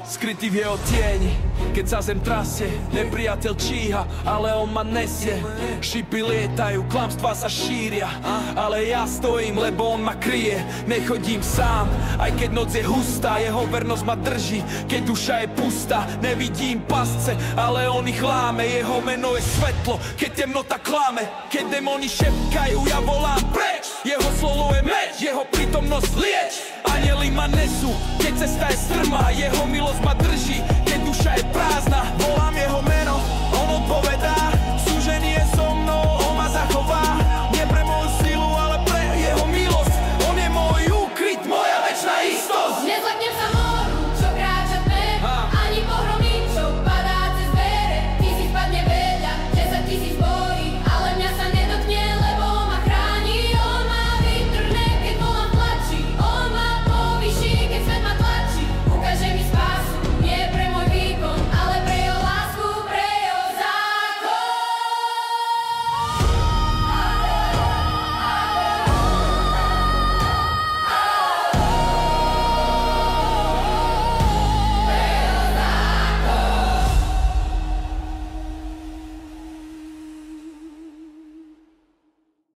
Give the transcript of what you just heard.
Skrytý v jeho tieni, keď sa zem trasie, nepriateľ číha, ale on ma nesie. Šipy lietajú, klamstvá sa šíria, ale ja stojím, lebo on ma kryje. Nechodím sám, aj keď noc je hustá, jeho vernosť ma drží, keď duša je pustá. Nevidím pasce, ale on ich láme, jeho meno je svetlo, keď temnota klame. Keď demoni šepkajú, ja volám preč, jeho slovo je meč, jeho prítomnosť lieč. Anjeli ma nesú, keď cesta je strmá, jeho milosť ma drží, keď duša je prázdna. Volám